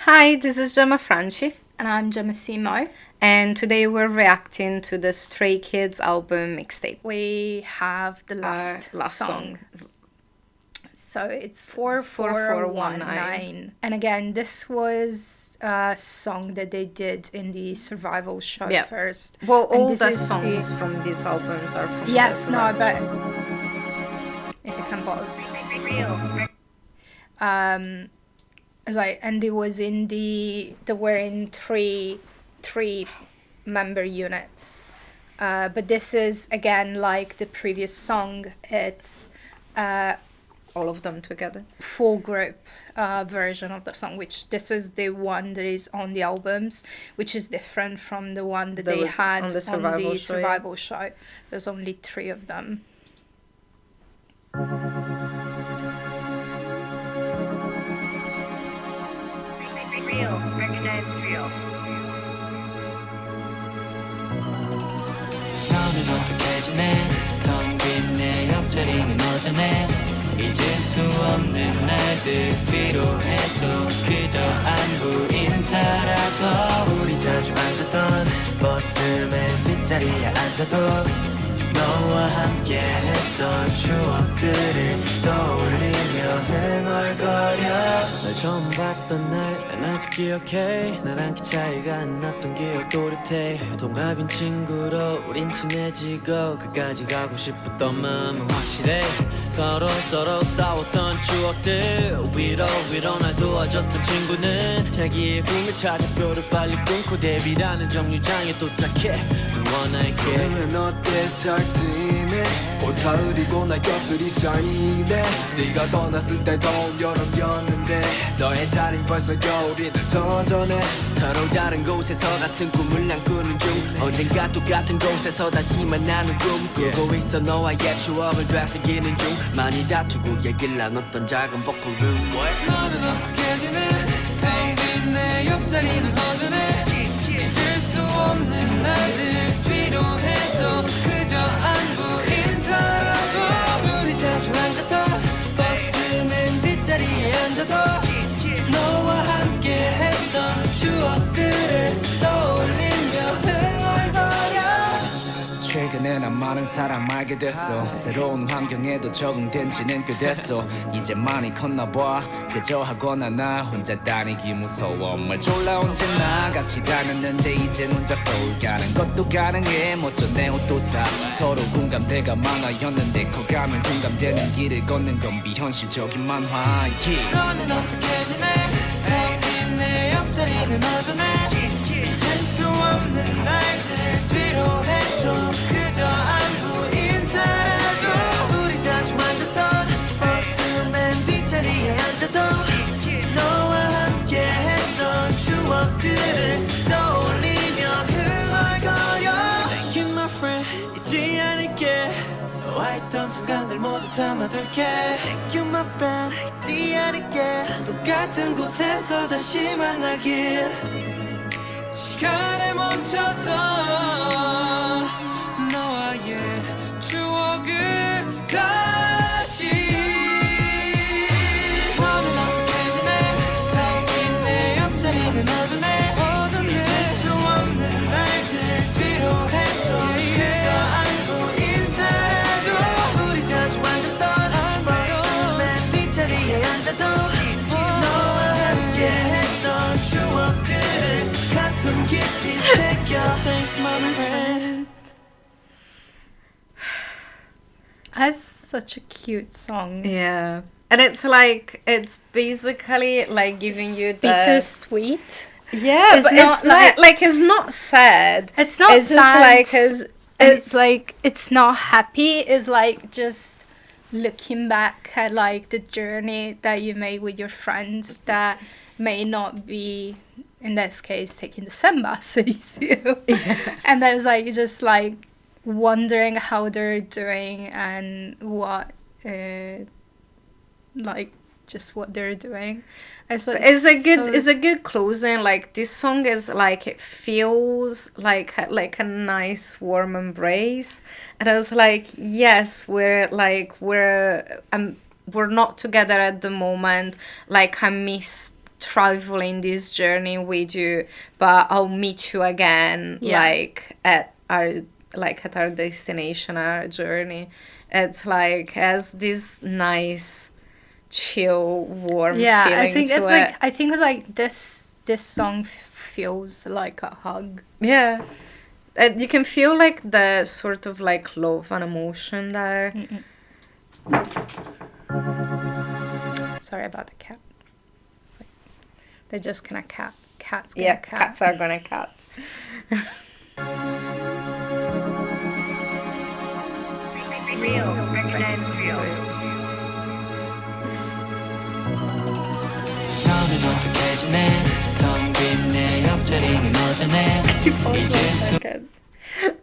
Hi, this is Gemma Franchi, And I'm Gemma Simo. and today we're reacting to the Stray Kids album mixtape. We have the last, Last song. So it's 4419. And again, this was a song that they did in the survival show Yeah. first. Well, And all this the is songs from these albums are from Yes, the no, survival but show. if you can pause. It's like, and it was in they were in three member units. But this is again like the previous song. It's all of them together. full group version of the song, which this is the one that is on the albums, which is different from the one that they was had on the survival show, yeah. show. There's only 3 of them. Real, recognize real. 너는 어떻게 지내? 텅 빈 내 옆자리는 어쩌네? 잊을 수 없는 날들 필요해도 그저 안부 인사라도 우리 자주 앉았던 버스 맨 뒷자리에 앉아도 너와 함께 했던 추억들을 떠올리며 흥얼거려 널 처음 봤던 날 난 아직 기억해 나랑 키 차이가 안 났던 기억 또렷해 동갑인 친구로 우린 친해지고 끝까지 가고 싶었던 마음은 확실해 서로 싸웠던 추억들 위로 날 도와줬던 친구는 자기의 꿈을 찾아 뼈를 빨리 끊고 데뷔라는 정류장에 도착해 응원할게 그러면 어때 잘 지내 올 가을이고 낙엽들이 쌓이네 네가 떠났을 때 더운 여름이었는데 너의 자린 벌써 겨울이 더 전에 서로 다른 곳에서 같은 꿈을 난 꾸는 중 언젠가 똑같은 곳에서 다시 만나는 꿈 꾸고 있어 너와의 추억을 되새기는 중 많이 다투고 얘기를 나눴던 작은 보컬룸 너는 어떻게 지내 텅 빈 내 옆자리는 허전해 잊을 수 없는 날들 필요해도 그저 안부 인사라도 우리 자주 앉았던 버스 맨 뒷자리에 앉아도 너와 함께 했던 추억들을 떠올리며 흥얼거려 최근에 난 많은 사람 알게 됐어 새로운 환경에도 적응된 지는 꽤 됐어 이제 많이 컸나봐 그저 하거나 나 혼자 다니기 무서워 말 졸라 언제나 같이 다녔는데 이젠 혼자 서울 가는 것도 가능해 멋져 내 옷도 사 서로 공감대가 많아였는데 커가면 공감되는 길을 걷는 건 비현실적인 만화 yeah. 너는 어떻게 지내 텅빈내 옆자리는 허전해 잊을 수 없는 날들 필요해도 그저 안부 인사라도 우리 자주 앉았던 버스 맨 뒷자리에 앉아도 너와 함께 했던 추억들을 떠올리며 흥얼거려 Thank you my friend 잊지 않을게 너와 있던 순간들 모두 담아둘게 Thank you my friend 잊지 않을게 똑같은 곳에서 다시 만나길 시간에 멈춰서 너와의 추억을 다시 너는 어떻게 지내 텅 빈 내 옆자리는 허전해 잊을 수 없는 날들 필요해도 그저 안부 인사라도 우리 자주 앉았던 버스 맨 뒷자리에 앉아도 너와 함께 했던 추억들을 가슴 깊이 새겨 Thanks my friend That's such a cute song. Yeah. And it's basically like giving you the... Bittersweet. Yeah, It's but not it's not like- like it's not sad. It's not It's sad. just like It's like it's not happy. It's like just looking back at like the journey that you made with your friends that may not be, in this case, taking the same bus as you. And then it's like just like wondering how they're doing and what like just what they're doing. It's like It's a good closing. Like this song is like it feels like a nice warm embrace, and I was like, yes, we're not together at the moment. Like I miss traveling this journey with you, but I'll meet you again, Yeah. like at our destination, our journey. It's like has this nice, chill, warm Yeah, feeling I think to it's it. like I think it's like this song feels like a hug. Yeah. You can feel like the sort of like love and emotion there. Sorry about the cat. They're just gonna cats gonna Yeah, cat. cats are gonna cat. Real, recognized real. 너는 어떻게 지내 텅 빈 내 옆자리는 어쩌네 이제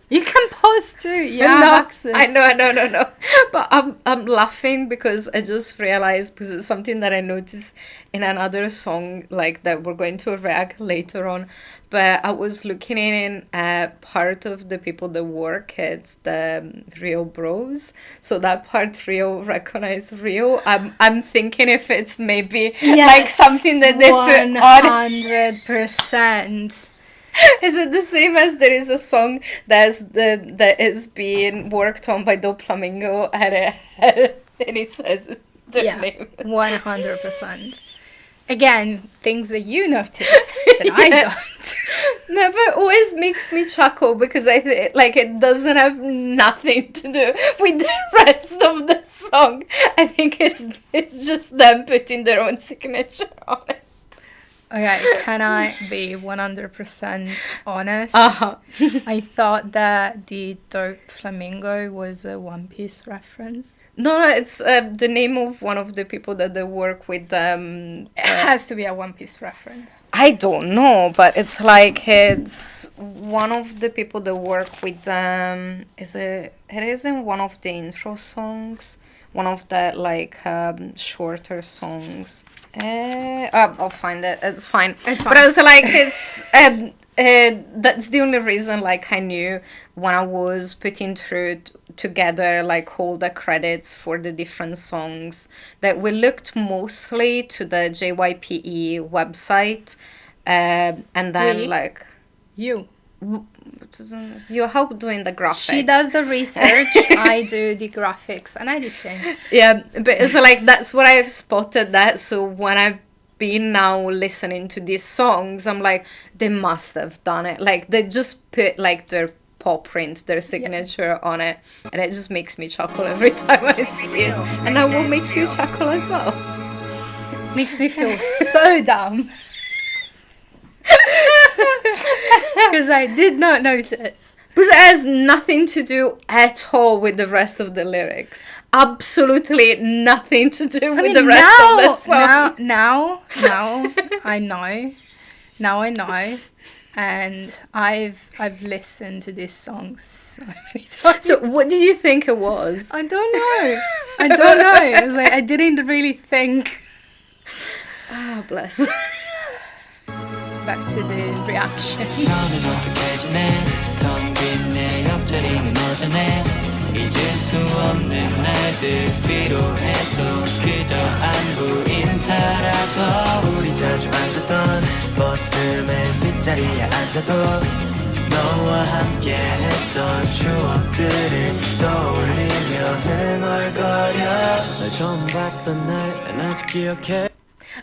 You can pause too. Yeah, No, Maxis. I know. But I'm laughing because I just realized, because it's something that I noticed in another song like that we're going to react later on. But I was looking in part of the people that work at the Real Bros. So that part Real recognize Real. I'm thinking if it's maybe like something that they put on. 100%. Is it the same as there is a song that is being worked on by Do Flamingo and it says the Yeah, name? 100%. Again, things that you notice that I Yeah. don't. Never always makes me chuckle because like it doesn't have nothing to do with the rest of the song. I think it's just them putting their own signature on it. Okay, can I be 100% honest? Uh-huh. I thought that the Dope Flamingo was a One Piece reference. No, it's the name of one of the people that they work with. It has to be a One Piece reference. I don't know, but it's like it's one of the people that work with it is in one of the intro songs, one of the like shorter songs. I'll find it. It's fine. It's But I was like, it's that's the only reason like I knew when I was putting through together like all the credits for the different songs that we looked mostly to the JYPE website, and then We? like You. you help doing the graphics. She does the research, I do the graphics and editing. Yeah, but it's like that's what I've spotted that. So when I've been now listening to these songs, I'm like, they must have done it. Like they just put like their paw print, their signature on it, and it just makes me chuckle every time I see it. And I will make you chuckle as well. Makes me feel so dumb. Because I did not notice. Because it has nothing to do at all with the rest of the lyrics. Absolutely nothing to do with the rest of the song. Now I know. Now I know. And I've listened to this song so many times. So what did you think it was? I don't know. It was like I didn't really think. Ah, bless. Back to the reaction. 너는 어떻게 지내 텅 빈 내 옆자리는 어쩌네 잊을 수 없는 날들 필요해도 그저 안부인 사라져 우리 자주 앉았던 버스 맨 뒷자리에 앉아도 너와 함께 했던 추억들을 떠올리며 흥얼거려 널 처음 봤던 날 난 아직 기억해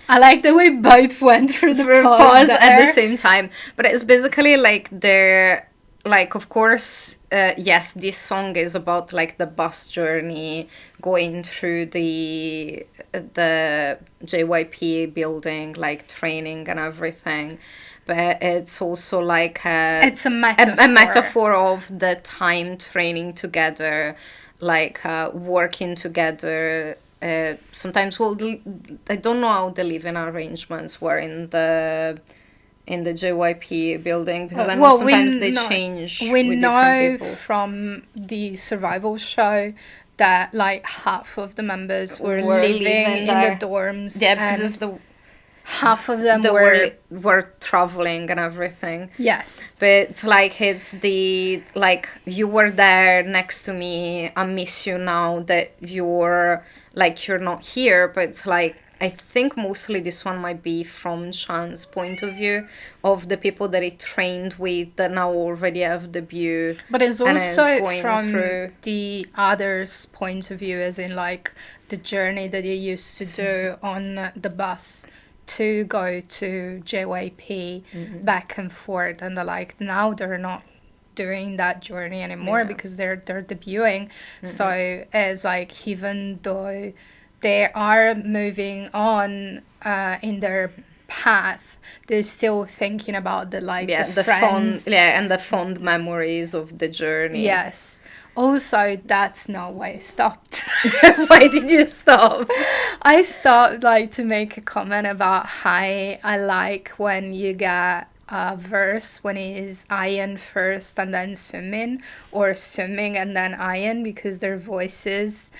I like that we both went through the Pause at there. the same time, but it's basically like they're like, of course, yes, this song is about like the bus journey going through the JYP building, like training and everything, but it's also like It's a metaphor. a metaphor of the time training together, like working together. Sometimes I don't know how the living arrangements were in the JYP building, because I know sometimes they change We with know different people. from the survival show that like half of the members were Were living living in there. the dorms. Yeah, because and it's the half of them they were were traveling and everything. yes. But it's like it's the like you were there next to me. I miss you now that you're not here. But it's like I think mostly this one might be from Chan's point of view of the people that he trained with that now already have debut. But it's and is also going from through. the other's point of view, as in like the journey that you used to do on the bus to go to JYP back and forth, and they're like now they're not doing that journey anymore Yeah. because they're debuting. So it's like even though they are moving on in their path, they're still thinking about the like Yeah, the the fond, friends. yeah, and the fond memories of the journey. Yes. Also, that's not why I stopped. Why did you stop? I stopped like to make a comment about how I like when you get a verse when it is Ian first and then Sumin, or Sumin and then Ian, because their voices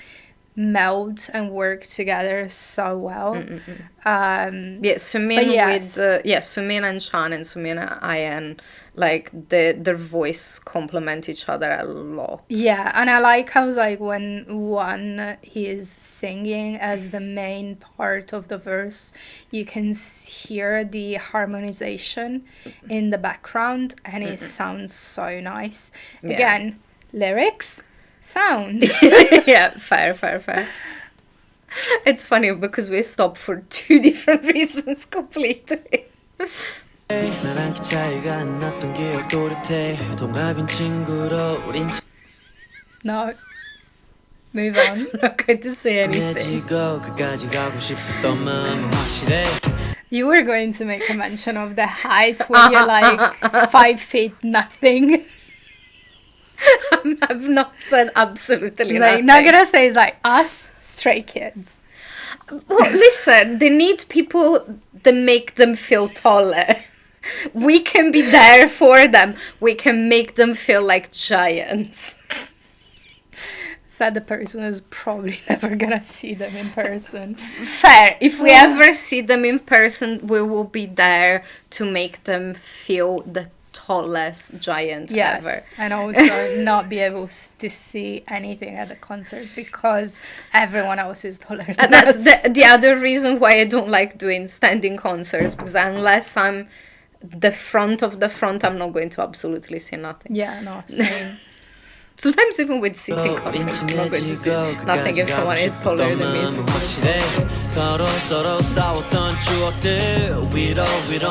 meld and work together so well. Yeah, Sumin yes. with Sumin and Chan and Sumin and Ayan, like their voice complement each other a lot. Yeah, and I like how like when one he is singing as the main part of the verse, you can hear the harmonization in the background, and it sounds so nice. Yeah. Again, lyrics, sound. Yeah, fair. It's funny because we stopped for two different reasons completely. 나랑 키 차이가 안 났던 기억 또렷해 동갑인 친구로 우린 No, move on. I'm not going to say anything. 친해지고 끝까지 가고 싶었던 마음은 확실해 You were going to make a mention of the height where you're like 5 feet nothing. I've not said absolutely It's like nothing. Nagara says like us stray kids. Well, listen, they need people that make them feel taller. We can be there for them. We can make them feel like giants. Said the person is probably never gonna see them in person. Fair. If we ever see them in person, we will be there to make them feel the tallest giant Yes, ever. and also not be able to see anything at the concert because everyone else is taller than And that's us. the other reason why I don't like doing standing concerts, because unless I'm the front of the front, I'm not going to absolutely see nothing. Yeah, no, same. Sometimes even with sitting concerts, I'm not going to see nothing if someone is taller than me. 마음은 확실해 서로 싸웠던 추억들 위로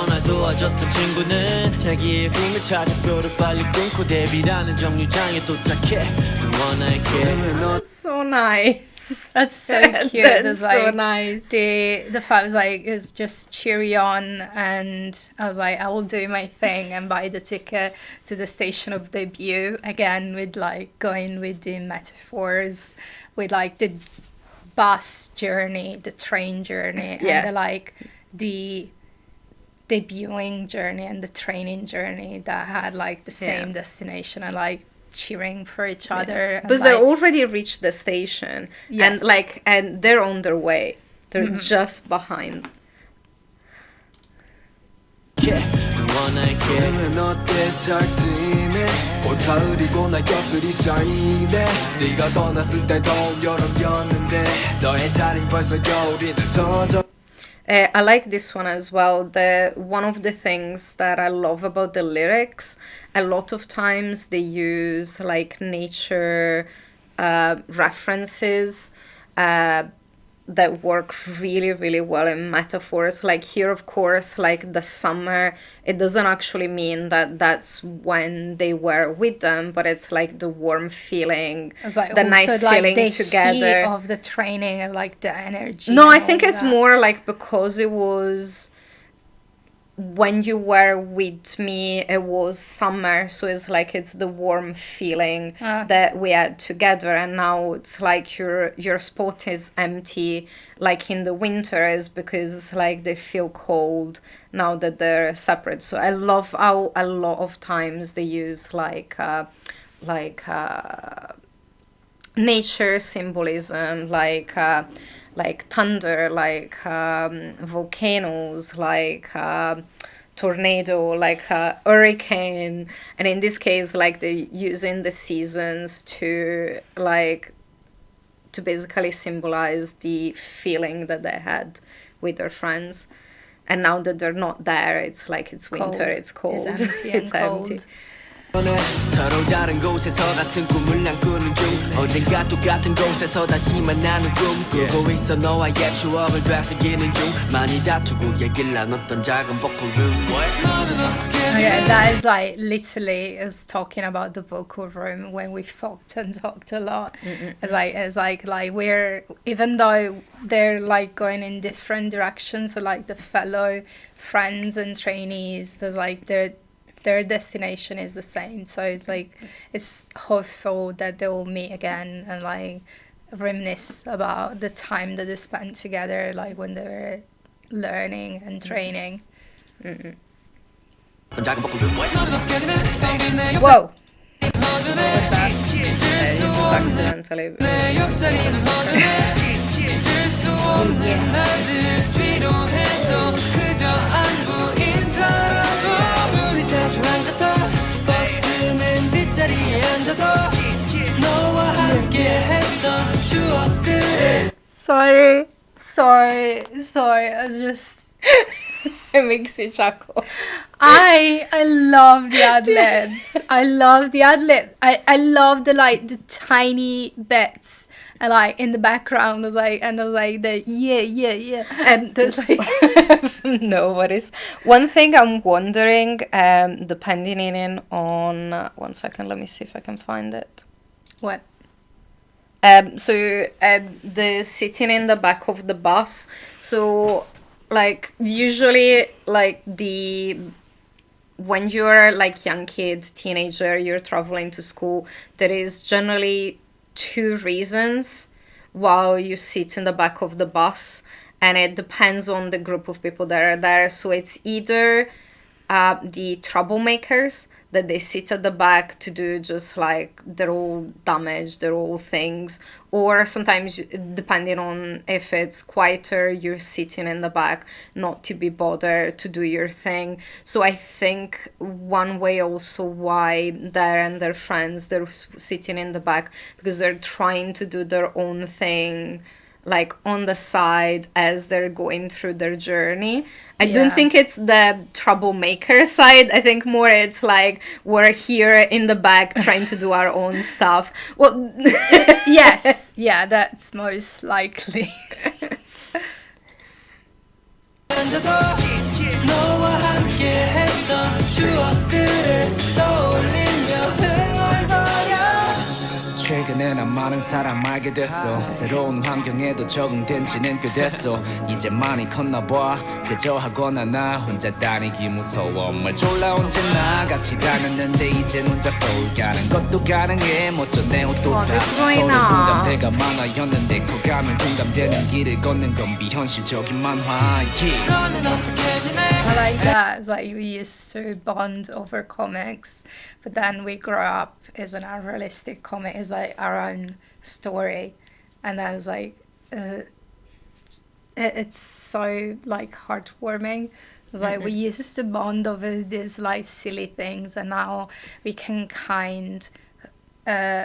날 도와줬던 친구는 자기의 꿈을 찾아 뼈를 빨리 끊고 데뷔라는 정류장에 도착해 응원할게 So nice. That's so cute. That's It's so like nice. the fact was like it's just cheery on, and I was like I will do my thing and buy the ticket to the station of debut again, with like going with the metaphors, with like the bus journey, the train journey, Yeah. and the like the debuting journey and the training journey that had like the same Yeah. destination, and like cheering for each other. and, Because they like, already reached the station. Yes. And they're on their way. They're just behind. 응원할게 그러면 어때 잘 지내 올 가을이고 낙엽들이 쌓이네 네가 떠났을 때 더운 여름이었는데 너의 자린 벌써 겨울이 늦어져 I like this one as well. One of the things that I love about the lyrics, a lot of times they use like nature references that work really, really well in metaphors. Like here, of course, like the summer, it doesn't actually mean that that's when they were with them, but it's like the warm feeling, It was like the also nice like feeling the together. heat of the training and like the energy. No, and I think all it's that. more like because it was when you were with me, it was summer, so it's like it's the warm feeling that we had together, and now it's like your spot is empty, like in the winter, is because like they feel cold now that they're separate. So I love how a lot of times they use like nature symbolism, like thunder, like volcanoes, like tornado, like hurricane, and in this case, like they're using the seasons to like to basically symbolize the feeling that they had with their friends. And now that they're not there, it's like it's winter, Cold. it's cold, It's empty and it's cold. empty. 서로 다른 곳에서 같은 꿈을 난 꾸는 중 언젠가 똑같은 곳에서 다시 만나는 꿈 꾸고 있어 너와의 추억을 되새기는 중 많이 다투고 얘기를 나눴던 작은 vocal room Yeah, that is like literally is talking about the vocal room when we talked a lot. It's like we're, even though they're like going in different directions, so like the fellow friends and trainees, there's like their destination is the same, so it's like it's hopeful that they will meet again and like reminisce about the time that they spent together, like when they were learning and training. 작은 vocal room Whoa. Accidentally. Sorry. I was just It makes you chuckle. I love the ad libs. I love the ad lib. I love the like the tiny bits and like in the background was like the yeah And there's like no worries. One thing I'm wondering, depending on 1 second, let me see if I can find it. what? The sitting in the back of the bus. So, like, usually, like, when you're, like, young kid, teenager, you're traveling to school, there is generally 2 reasons why you sit in the back of the bus, and it depends on the group of people that are there. So it's either the troublemakers, that they sit at the back to do just like their own damage, their own things, or sometimes depending on if it's quieter, you're sitting in the back not to be bothered to do your thing. So I think one way also why they and their friends, they're sitting in the back because they're trying to do their own thing, like on the side as they're going through their journey. I don't Yeah. think it's the troublemaker side. I think more it's like we're here in the back trying to do our own stuff. Well, Yes, yeah, that's most likely. 너와 함께 했던 추억들을 떠올리며 흥얼거려 최근에 난 많은 사람 알게 됐어 새로운 환경에도 적응된 지는 꽤 됐어 이제 많이 컸나 봐 그저 하거나 나 혼자 다니기 무서워 말 졸라 언제 나같이 다녔는데 이젠 혼자 서울 가는 것도 가능해 멋져 내 옷도 사 서로 공감대가 만화였는데 커가면 공감되는 길을 걷는 건 비현실적인 만화 너는 어떻게 지내 I like that. It's like we used to bond over comics, but then we grow up as an unrealistic comic is like our own story, and then it's like it's so like heartwarming. It's like we used to bond over these like silly things, and now we can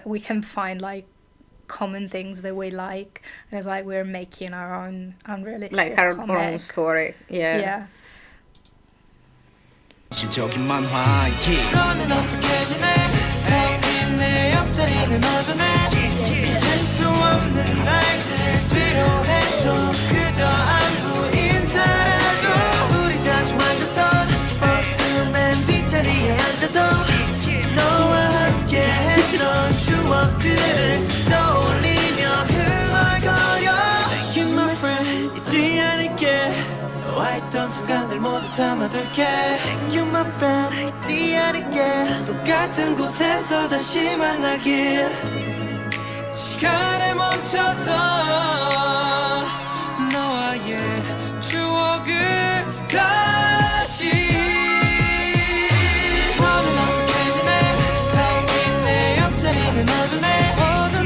we can find like common things that we like, and it's like we're making our own unrealistic like our comic. own story. Yeah. Yeah. 실적인 만화 너는 어떻게 지내 텅빈 내 옆자리는 허전해 잊을 수 없는 날들 뒤로 해도 그저 안부 인사라도 우리 자주 앉았던 버스 맨 뒷자리에 앉아도 너와 함께 했던 추억들을 떠올리며 흥얼거려 Thank you my friend 잊지 않을게 너와 있던 순간들 모두 담아둘게 Thank you my friend 잊지 않을게 똑같은 곳에서 다시 만나길 시간에 멈춰서 너와의 추억을 다시 너는 어떻게 지내 텅빈 내 옆자리는 허전해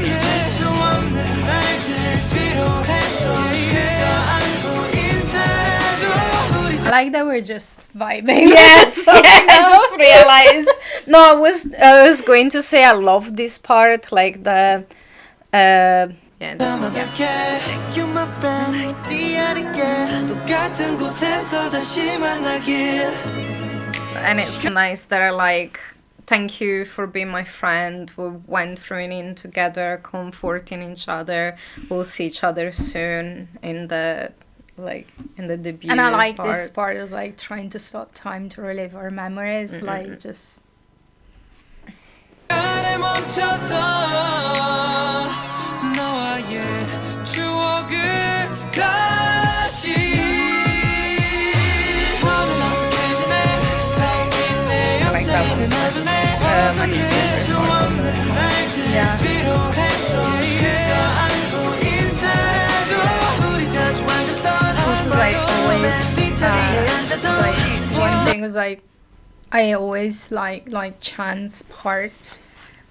잊을 수 없는 날들 뒤로 해도 그저 안부 인사라도 우리 I like that we're just vibing. Yes, yeah, I just realized. No, I was going to say I love this part, like the Yeah, this one. Yeah. Thank you my friend 잊지 않을게 똑같은 곳에서 다시 만나길 And it's nice that I like, thank you for being my friend. We went through it together, comforting each other. We'll see each other soon in the debut. And I like part. this part is like trying to stop time to relive our memories, like just 나를 멈춰서 너와의 추억을 다시 너는 어떻게 지내 텅 빈 내 I like that one. 옆자리는 어둠에 잊을 수 없는 날들 필요했던 그저 안부 인사도 우리 자주 앉았던 this is like always 뒷자리에 앉았던 like one thing was like I always like Chan's part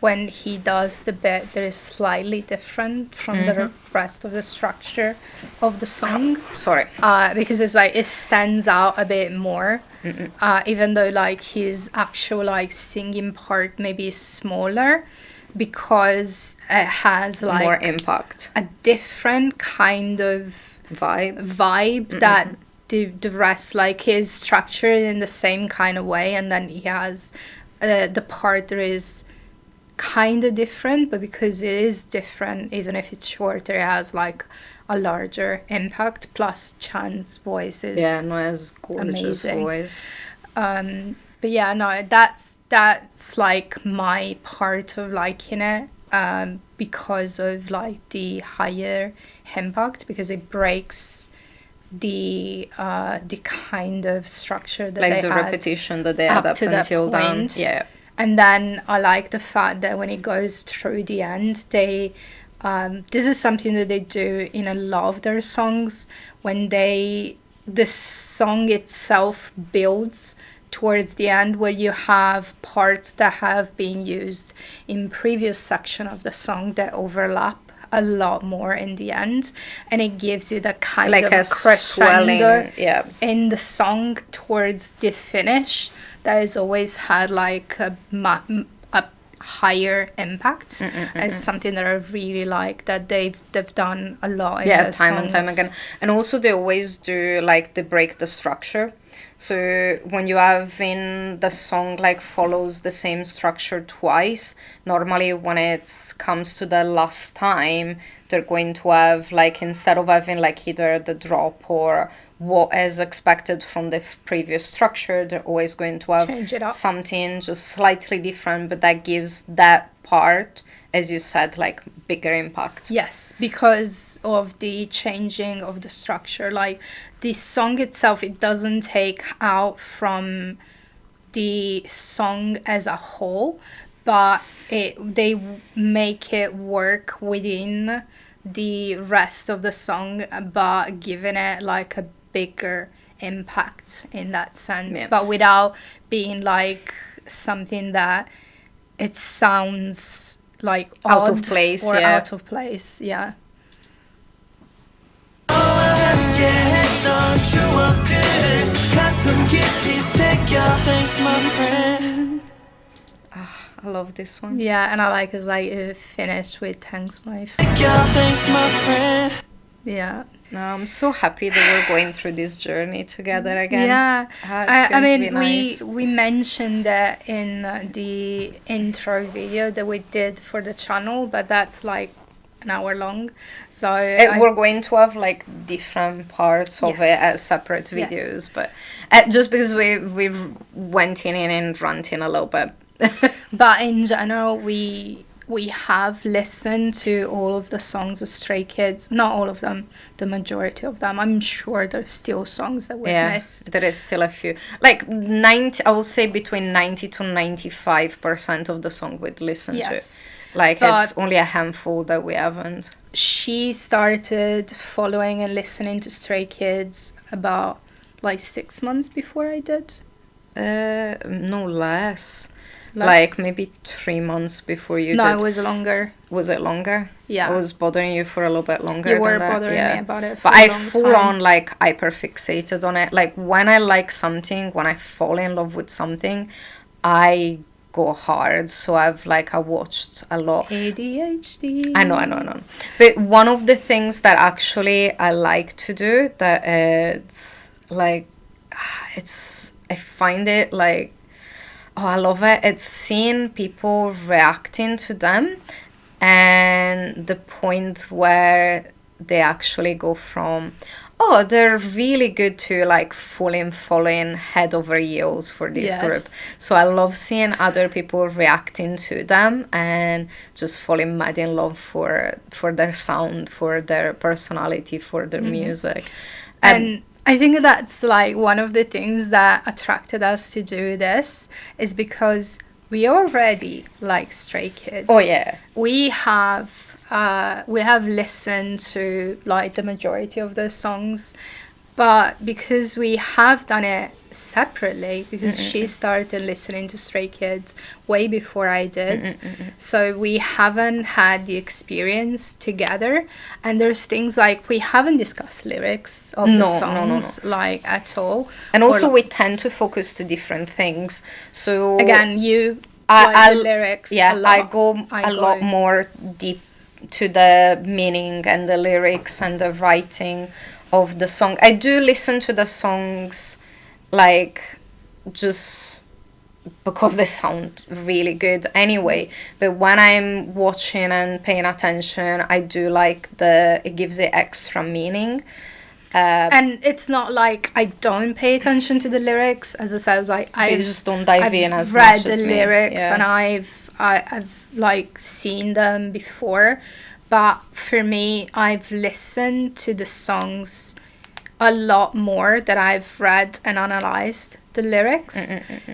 when he does the bit that is slightly different from the rest of the structure of the song. Sorry. Because it's like it stands out a bit more, even though like his actual like singing part maybe is smaller, because it has like More impact. a different kind of Vibe. that the rest like is structured in the same kind of way, and then he has the part that is kind of different, but because it is different, even if it's shorter, it has like a larger impact. Plus Chan's voice is No, as gorgeous amazing. voice. but yeah, no, that's like my part of liking it, because of like the higher impact, because it breaks the kind of structure that Like they the had repetition that they had up to that until then. point. Yeah. And then I like the fact that when it goes through the end, they this is something that they do in a lot of their songs, when the song itself builds towards the end, where you have parts that have been used in previous section of the song that overlap a lot more in the end, and it gives you that kind Like of a crescendo swelling, yeah. in the song towards the finish that has always had like a higher impact. It's something that I really like that they've done a lot in their Time and time songs. again. And also they always do like they break the structure. So when you have in the song like follows the same structure twice, normally when it comes to the last time, they're going to have like, instead of having like either the drop or what is expected from the previous structure, they're always going to have Change it up. something just slightly different, but that gives that part, as you said, like bigger impact. Yes, because of the changing of the structure. Like the song itself, it doesn't take out from the song as a whole, but they make it work within the rest of the song, but giving it like a bigger impact in that sense, Yeah. but without being like something that it sounds like Out of odd place, or yeah. out of place. Yeah. 함께 했던 추억들을 가슴 깊이 새겨 Thanks my friend I love this one. Yeah, and I like it's like it finished with thanks my friend. Thanks my friend Yeah. No, I'm so happy that we're going through this journey together again. Yeah, It's I going to mean, be nice. we mentioned that in the intro video that we did for the channel, but that's like an hour long. So We're going to have like different parts of it Yes. as separate Yes. videos, but just because we've went in and ranting a little bit. but in general, we have listened to all of the songs of Stray Kids. Not all of them, the majority of them. I'm sure there's still songs that we've missed. There is still a few. Like 90, I would say between 90 to 95% of the song we'd listen Yes. to. Like But- it's only a handful that we haven't. She started following and listening to Stray Kids about like 6 months before I did. No less. Less? Like maybe 3 months before you No, did. it was longer. Was it longer? Yeah. I was bothering you for a little bit longer. You were than that. bothering Yeah. me about it for But a I long full time. on like hyper fixated on it. Like when I like something, when I fall in love with something, I go hard. So I watched a lot. ADHD. I know. But one of the things that actually I like to do that it's like, I find it like, oh, I love it. It's seeing people reacting to them and the point where they actually go from, oh, they're really good to like following head over heels for this Yes. group. So I love seeing other people reacting to them and just falling mad in love for their sound, for their personality, for their music. And I think that's like one of the things that attracted us to do this is because we already like Stray Kids. Oh yeah. We have listened to like the majority of those songs, but because we have done it separately, because she started listening to Stray Kids way before I did, so we haven't had the experience together. And there's things like we haven't discussed lyrics of the No. songs like at all. And Or, also like, we tend to focus to different things. So again, you I like the lyrics. Yeah, a lot. I go a lot more deep to the meaning and the lyrics and the writing of the song. I do listen to the songs like just because they sound really good anyway. But when I'm watching and paying attention, I do like it gives it extra meaning. And it's not like I don't pay attention to the lyrics. As I said, I just don't dive I've in as read much the as me, lyrics yeah. and I've like seen them before, but for me, I've listened to the songs a lot more that I've read and analyzed the lyrics.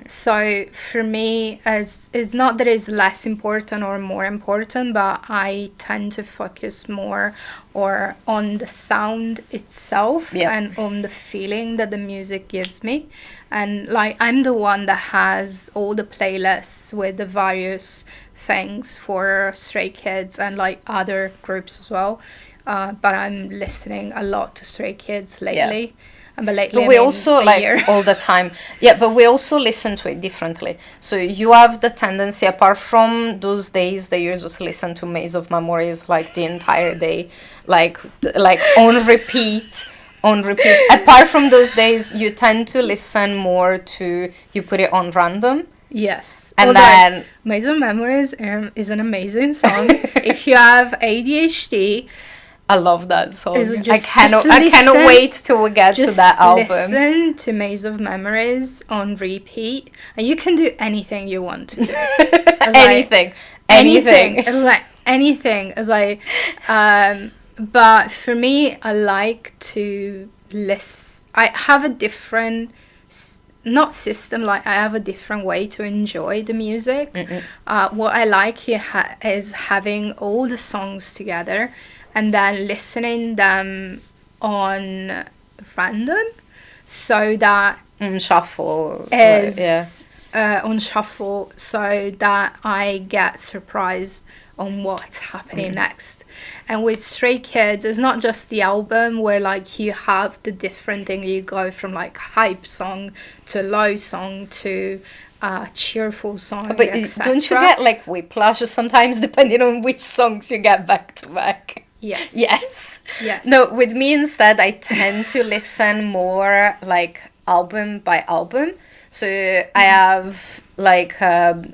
So for me, as it's not that it's less important or more important, but I tend to focus more or on the sound itself Yeah. and on the feeling that the music gives me. And like I'm the one that has all the playlists with the various things for Stray Kids and like other groups as well. But I'm listening a lot to Stray Kids lately. And but lately, But we I mean also a like year. all the time. Yeah, but we also listen to it differently. So you have the tendency, apart from those days that you just listen to Maze of Memories like the entire day, like on repeat. Apart from those days, you tend to listen more to, you put it on random. Yes. And Although, then Maze of Memories is an amazing song. If you have ADHD, I love that song. is I just cannot listen- wait till we get to just that album. listen to Maze of Memories on repeat, and you can do anything you want to do. It's like- Anything. It's like anything. It's like, but for me, I like to listen. I have a different, not system. Like I have a different way to enjoy the music. What I like here is having all the songs together, and then listening them on random, so that Shuffle. is Yeah. on shuffle, so that I get surprised on what's happening next. And with Stray Kids, it's not just the album where like you have the different thing, you go from like hype song to low song to cheerful song, But etc. don't you get like whiplash sometimes depending on which songs you get back to back? Yes. Yes. Yes. No, with me instead, I tend to listen more like album by album. So I have like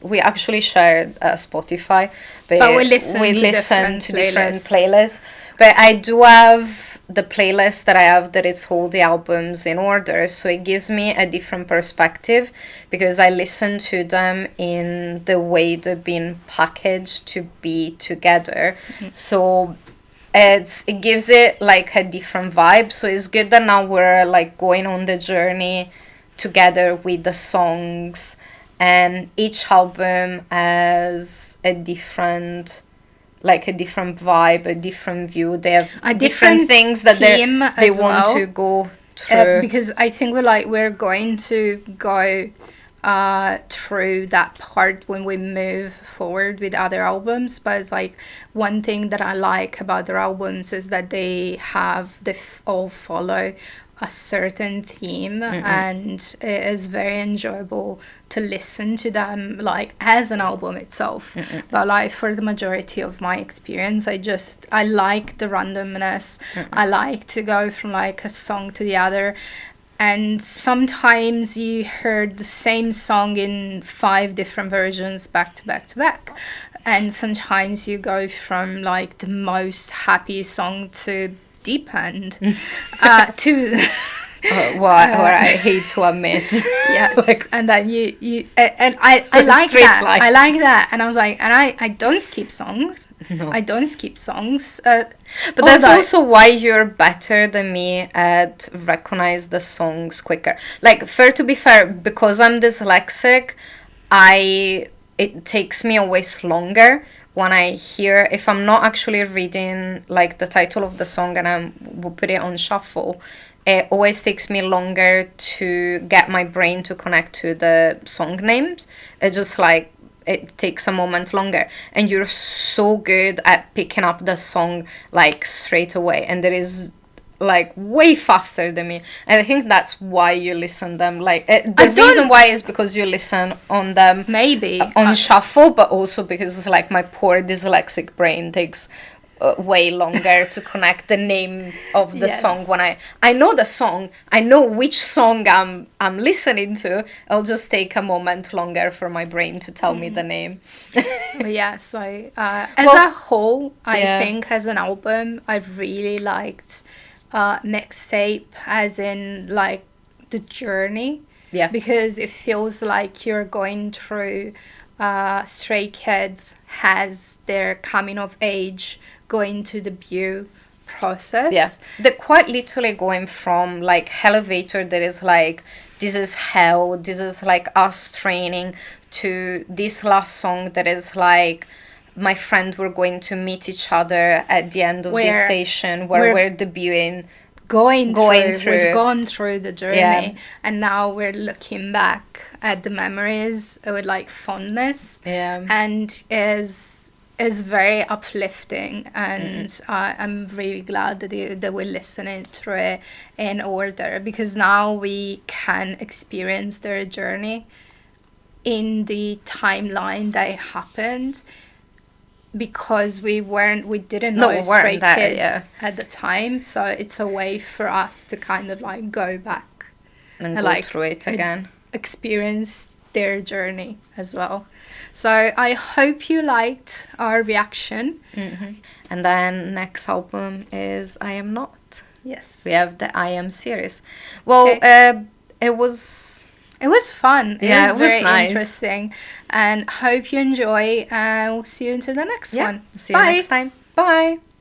we actually shared Spotify, But we listen to listen different to different playlists. playlists. But I do have the playlist that I have that it's all the albums in order, so it gives me a different perspective because I listen to them in the way they've been packaged to be together. So it gives it like a different vibe. So it's good that now we're like going on the journey together with the songs, and each album has a different vibe, a different view. They have A different different things that theme they as want well. to go through. Because I think we're going to go through that part when we move forward with other albums. But it's like one thing that I like about their albums is that they all follow a certain theme, and it is very enjoyable to listen to them like as an album itself. But like for the majority of my experience, I like the randomness. I like to go from like a song to the other. And sometimes you heard the same song in 5 different versions back to back to back. And sometimes you go from like the most happy song to deep end to what I hate to admit. yes. Like, and then you and I like straight that. lines. I like that. And I was like, and I don't skip songs. No. I don't skip songs. But that's although- also why you're better than me at recognize the songs quicker. Like, to be fair, because I'm dyslexic, it takes me always longer when I hear, if I'm not actually reading like the title of the song and I will put it on shuffle, it always takes me longer to get my brain to connect to the song names. It's just like, it takes a moment longer, and you're so good at picking up the song like straight away, and there is like way faster than me, and I think that's why you listen them like the reason why is because you listen on them maybe on shuffle, but also because like my poor dyslexic brain takes way longer to connect the name of the Yes. song. When I know the song, I know which song I'm listening to, it'll just take a moment longer for my brain to tell me the name. But yeah, so as Well, a whole, I yeah. think as an album, I really liked mixtape, as in like the journey. Yeah. Because it feels like you're going through Stray Kids has their coming of age, going to debut process. Yeah, they're quite literally going from like elevator that is like, this is hell, this is like us training, to this last song that is like, my friend, we're going to meet each other at the end of this Where station where we're debuting. Going Going through, through. we've gone through the journey, Yeah. and now we're looking back at the memories with like fondness. Yeah. And is very uplifting, and I'm really glad that we're listening through it in order, because now we can experience their journey in the timeline that it happened, because we didn't No, know we Stray weren't that, Kids yeah. at the time, so it's a way for us to kind of like go back And and go like through it again. experience their journey as well. So I hope you liked our reaction. And then next album is I Am Not. Yes, We have the I Am series. Well, it was it was fun. Yeah, It was it was very nice. interesting, and hope you enjoy. And we'll see you until the next one. See you next time. Bye.